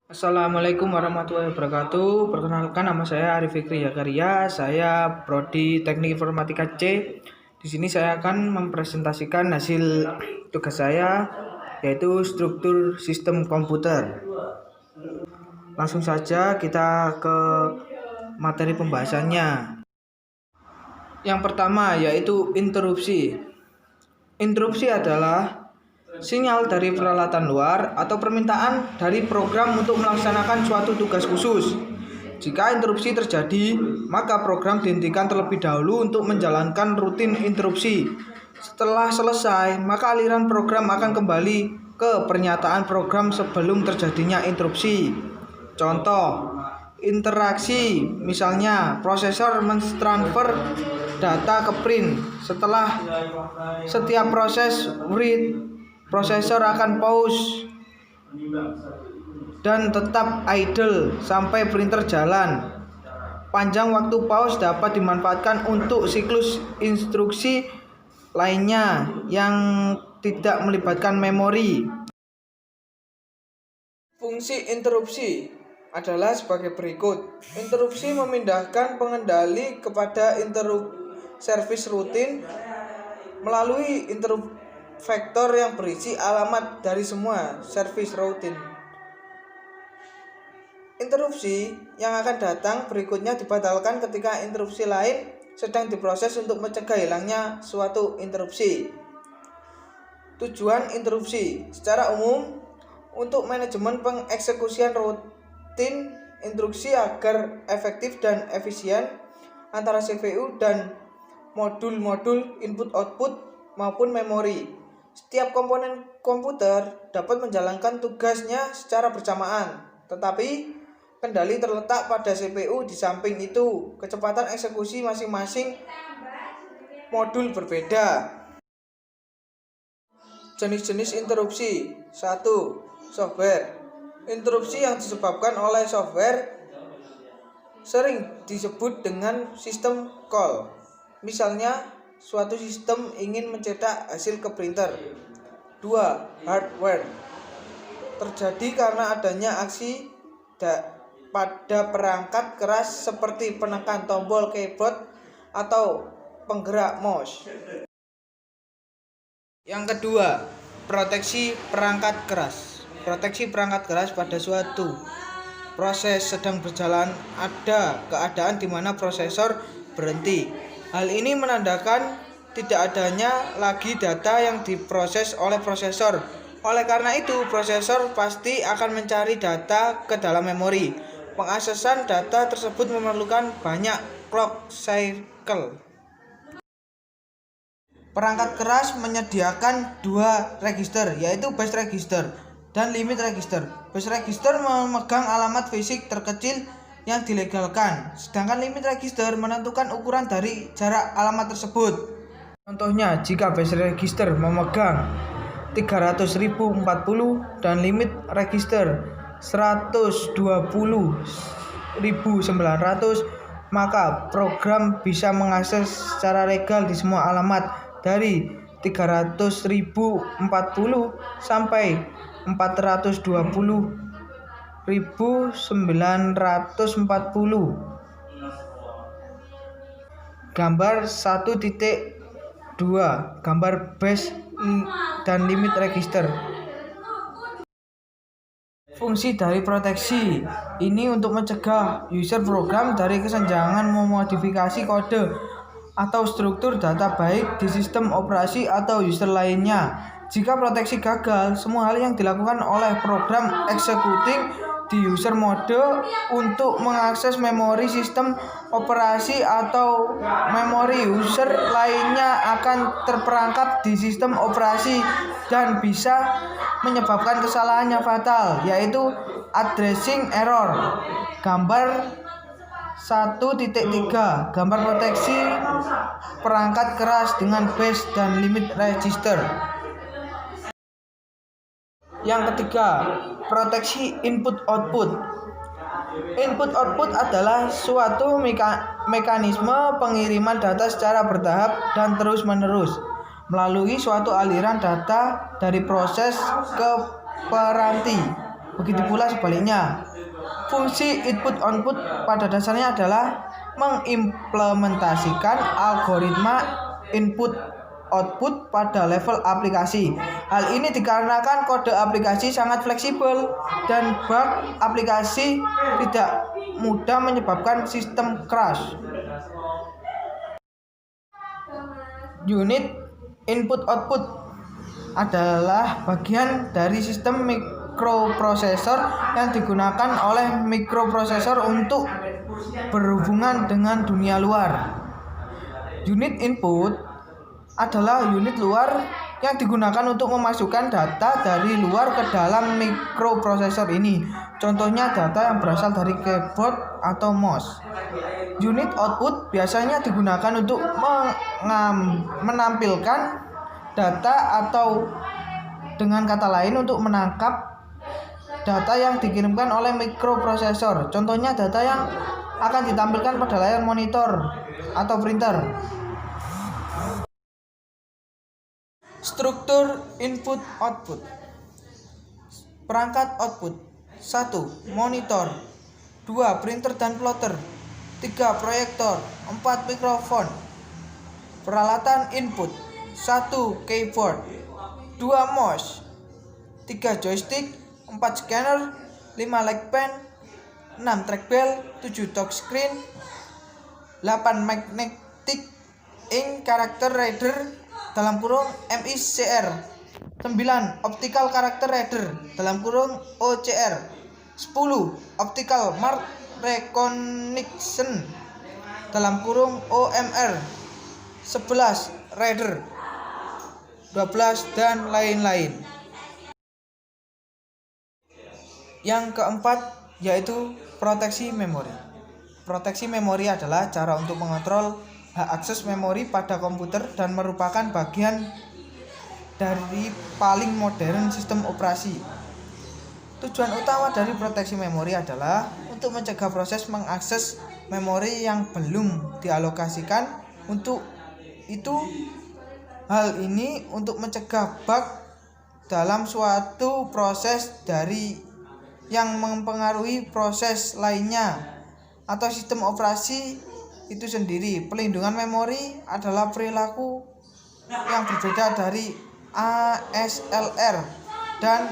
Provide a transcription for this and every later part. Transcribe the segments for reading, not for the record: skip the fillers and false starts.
Assalamualaikum warahmatullahi wabarakatuh. Perkenalkan, nama saya Arif Fikri Yakaria. Saya prodi Teknik Informatika C. Di sini saya akan mempresentasikan hasil tugas saya, yaitu struktur sistem komputer. Langsung saja kita ke materi pembahasannya. Yang pertama yaitu interupsi. Interupsi adalah sinyal dari peralatan luar atau permintaan dari program untuk melaksanakan suatu tugas khusus. Jika interupsi terjadi, maka program dihentikan terlebih dahulu untuk menjalankan rutin interupsi. Setelah selesai, maka aliran program akan kembali ke pernyataan program sebelum terjadinya interupsi. Contoh, interaksi, misalnya prosesor mentransfer data ke print. Setelah setiap proses read, prosesor akan pause dan tetap idle sampai printer jalan. Panjang waktu pause dapat dimanfaatkan untuk siklus instruksi lainnya yang tidak melibatkan memori. Fungsi interupsi adalah sebagai berikut. Interupsi memindahkan pengendali kepada service rutin melalui vektor yang berisi alamat dari semua service routine. Interupsi yang akan datang berikutnya dibatalkan ketika interupsi lain sedang diproses untuk mencegah hilangnya suatu interupsi. Tujuan interupsi secara umum untuk manajemen pengeksekusian rutin instruksi agar efektif dan efisien antara CPU dan modul-modul input-output maupun memori. Setiap komponen komputer dapat menjalankan tugasnya secara bersamaan, tetapi kendali terletak pada CPU. Di samping itu, kecepatan eksekusi masing-masing modul berbeda. Jenis-jenis interupsi. 1. Software. Interupsi yang disebabkan oleh software sering disebut dengan sistem call. Misalnya, suatu sistem ingin mencetak hasil ke printer. 2. Hardware. Terjadi karena adanya aksi pada perangkat keras seperti penekan tombol keyboard atau penggerak mouse. Yang kedua, proteksi perangkat keras. Proteksi perangkat keras pada suatu proses sedang berjalan ada keadaan di mana prosesor berhenti. Hal ini menandakan tidak adanya lagi data yang diproses oleh prosesor. Oleh karena itu, prosesor pasti akan mencari data ke dalam memori. Pengaksesan data tersebut memerlukan banyak clock cycle. Perangkat keras menyediakan dua register, yaitu base register dan limit register. Base register memegang alamat fisik terkecil yang dilegalkan, sedangkan limit register menentukan ukuran dari jarak alamat tersebut. Contohnya, jika base register memegang 300.040 dan limit register 120.900, maka program bisa mengakses secara legal di semua alamat dari 300.040 sampai 420.940. Gambar 1.2 gambar base dan limit register. Fungsi dari proteksi ini untuk mencegah user program dari kesenjangan memodifikasi kode atau struktur data baik di sistem operasi atau user lainnya. Jika proteksi gagal, semua hal yang dilakukan oleh program executing di user mode untuk mengakses memori sistem operasi atau memori user lainnya akan terperangkap di sistem operasi dan bisa menyebabkan kesalahan yang fatal, yaitu addressing error. Gambar 1.3 gambar proteksi perangkat keras dengan base dan limit register. Yang ketiga, proteksi input-output. Input-output adalah suatu mekanisme pengiriman data secara bertahap dan terus-menerus melalui suatu aliran data dari proses ke peranti. Begitu pula sebaliknya. Fungsi input-output pada dasarnya adalah mengimplementasikan algoritma input-output pada level aplikasi. Hal ini dikarenakan kode aplikasi sangat fleksibel dan bug aplikasi tidak mudah menyebabkan sistem crash. Unit input-output adalah bagian dari sistem mikroprosesor yang digunakan oleh mikroprosesor untuk berhubungan dengan dunia luar. Unit input adalah unit luar yang digunakan untuk memasukkan data dari luar ke dalam mikroprosesor ini. Contohnya data yang berasal dari keyboard atau mouse. Unit output biasanya digunakan untuk menampilkan data atau dengan kata lain untuk menangkap data yang dikirimkan oleh mikroprosesor. Contohnya data yang akan ditampilkan pada layar monitor atau printer. Struktur input output. Perangkat output. 1. Monitor. 2. Printer dan plotter. 3. Proyektor. 4. Mikrofon. Peralatan input. 1. Keyboard. 2. Mouse. 3. Joystick. 4 scanner, 5 leg pen, 6 trackball, 7 touchscreen, 8 magnetic ink character reader dalam kurung MICR, 9 optical character reader dalam kurung OCR, 10 optical mark recognition dalam kurung OMR, 11 reader, 12 dan lain-lain. Yang keempat yaitu proteksi memori. Proteksi memori adalah cara untuk mengontrol hak akses memori pada komputer dan merupakan bagian dari paling modern sistem operasi. Tujuan utama dari proteksi memori adalah untuk mencegah proses mengakses memori yang belum dialokasikan. Untuk itu, hal ini untuk mencegah bug dalam suatu proses dari yang mempengaruhi proses lainnya atau sistem operasi itu sendiri. Pelindungan memori adalah perilaku yang berbeda dari ASLR dan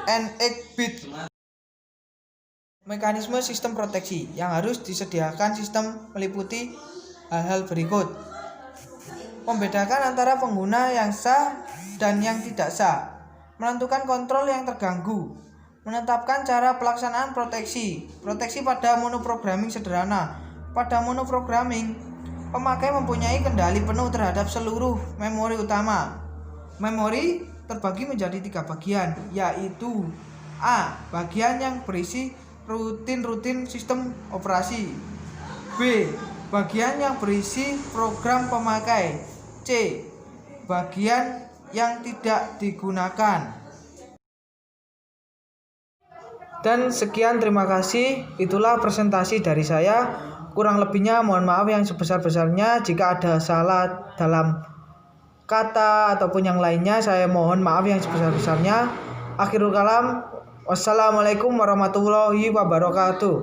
NX-bit. Mekanisme sistem proteksi yang harus disediakan sistem meliputi hal-hal berikut. Membedakan antara pengguna yang sah dan yang tidak sah. Menentukan kontrol yang terganggu. Menetapkan cara pelaksanaan proteksi. Proteksi pada monoprogramming sederhana. Pada monoprogramming, pemakai mempunyai kendali penuh terhadap seluruh memori utama. Memori terbagi menjadi 3 bagian, yaitu A. Bagian yang berisi rutin sistem operasi. B. Bagian yang berisi program pemakai. C. Bagian yang tidak digunakan. Dan sekian, terima kasih. Itulah presentasi dari saya. Kurang lebihnya mohon maaf yang sebesar-besarnya. Jika ada salah dalam kata ataupun yang lainnya, saya mohon maaf yang sebesar-besarnya. Akhirul kalam, wassalamualaikum warahmatullahi wabarakatuh.